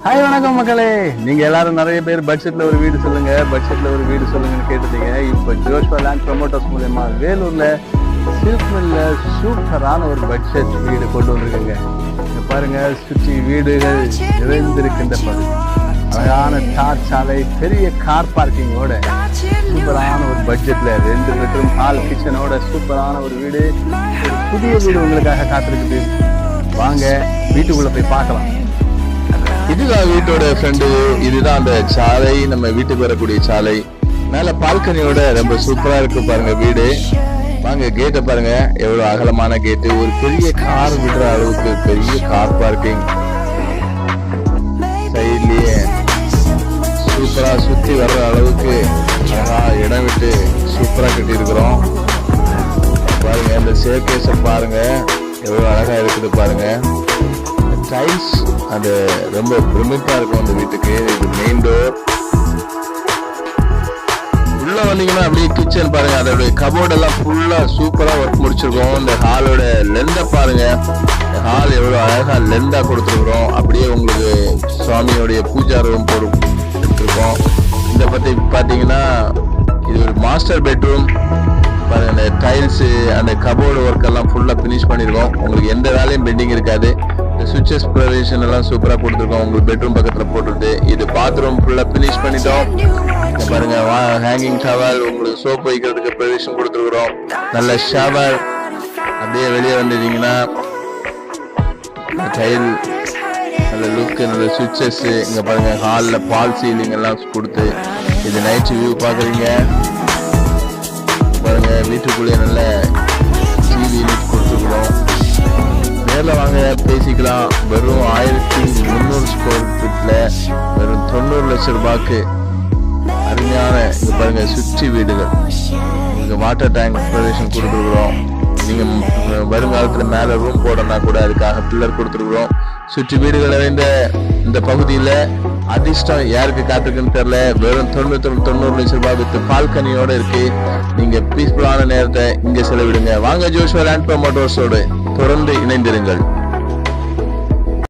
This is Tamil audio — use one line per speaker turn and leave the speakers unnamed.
ஹாய் வணக்கம் மக்களே. நீங்க எல்லாரும் நிறைய பேர் பட்ஜெட்ல ஒரு வீடு சொல்லுங்கன்னு கேட்டுட்டீங்க. இப்போ ஜோஷ்வா லேண்ட் ப்ரமோட்டர்ஸ் மூலமா வேலூர்ல சில்க் மில்ல சூப்பரான ஒரு பட்ஜெட் வீடு கொண்டு வந்திருக்குங்க. பாருங்க, சுற்றி வீடுகள் நிறைந்திருக்கின்ற பகுதி, அழகான தார் சாலை, பெரிய கார் பார்க்கிங்கோட சூப்பரான ஒரு பட்ஜெட்ல 2 பெட்ரூம் ஹால் கிச்சனோட சூப்பரான ஒரு வீடு, ஒரு புதிய வீடு உங்களுக்காக காத்திருக்குது. வாங்க வீட்டுக்குள்ள போய் பார்க்கலாம்.
இதுதான் வீட்டோட ஃப்ரெண்டு. இதுதான் அந்த சாலை, நம்ம வீட்டுக்கு வரக்கூடிய சாலை. மேல பால்கனியோட ரொம்ப சூப்பரா இருக்கு பாருங்க வீடு. வாங்க, கேட்டை பாருங்க, எவ்வளவு அகலமான கேட்டு. ஒரு பெரிய கார் விடுற அளவுக்கு பெரிய கார் பார்க்கிங். சைட்லயே சூப்பரா சுத்தி வர்ற அளவுக்கு அழகா இடம் விட்டு சூப்பரா கட்டி இருக்கிறோம். பாருங்க, இந்த ஸ்டேர்கேஸை பாருங்க, எவ்வளவு அழகா இருக்குது பாருங்க. டைல்ஸ் அது ரொம்ப பிரமிப்பா இருக்கும் அந்த வீட்டுக்கு. இது மெயின் டோர். உள்ள வந்தீங்கன்னா அப்படியே கிச்சன் பாருங்க, அதோட கபோர்ட் எல்லாம் ஃபுல்லா சூப்பரா ஒர்க் முடிச்சிருக்கோம். இந்த ஹாலோட லெந்த பாருங்க, ஹால் எவ்வளவு அழகா லெந்தா கொடுத்துருக்குறோம். அப்படியே உங்களுக்கு சுவாமியோடைய பூஜா ரூம் எடுத்திருக்கோம். இந்த பத்தி பாத்தீங்கன்னா இது ஒரு மாஸ்டர் பெட்ரூம் பாருங்க. அந்த டைல்ஸ் அந்த கபோர்டு ஒர்க் எல்லாம் ஃபுல்லா பினிஷ் பண்ணிருக்கோம். உங்களுக்கு எந்த வேலையும் பெண்டிங் இருக்காது. சுவிட்சஸ் ப்ரொவிஷன் எல்லாம் சூப்பரா கொடுத்துருக்கோம். உங்களுக்கு பெட்ரூம் பக்கத்துல போட்டுருது. இது பாத்ரூம் ஃபுல்லா பினிஷ் பண்ணிட்டோம். பாருங்க, ஹேங்கிங் ஷவர், உங்களுக்கு சோப் வைக்கிறதுக்கு ப்ரொவிஷன் கொடுத்துருக்குறோம். நல்ல ஷவர். அப்படியே வெளியே வந்துட்டீங்கன்னா டைல் நல்ல லுக், நல்ல சுவிட்சஸ். இங்க பாருங்க, ஹால்ல பால் சீலிங் எல்லாம் கொடுத்து இது நைட் வியூ பாக்குறீங்க பாருங்க. வீட்டுக்குள்ளேயே நல்ல டிவி யூனிட் கொடுத்துருக்குறோம். நேரில் வாங்க, பேசிக்கலாம். வெறும் 1300 ஸ்கொயர் ஃபீட்ல வெறும் 90 லட்சம் ரூபாய்க்கு அருமையான இது பாருங்க சுற்றி வீடுகள். இங்க வாட்டர் டேங்க் ப்ரொவிஷன் கொடுத்துருக்குறோம். நீங்க வருங்காலத்துல மேல ரூம் போடனா கூட அதுக்காக பில்லர் கொடுத்துருக்குறோம். சுற்றி வீடுகள் நிறைந்த இந்த பகுதியில அதிர்ஷ்டம் யாருக்கு காத்திருக்குன்னு தெரியல. வெறும் 90 லட்சம் ரூபாய் வித்து பால்கனியோட இருக்கு. நீங்க பீஸ்ஃபுல்லான நேரத்தை இங்க செலவிடுங்க. வாங்க, ஜோஷ்வா லேண்ட் ப்ரமோட்டர்ஸோடு தொடர்ந்து இணைந்திருங்கள்.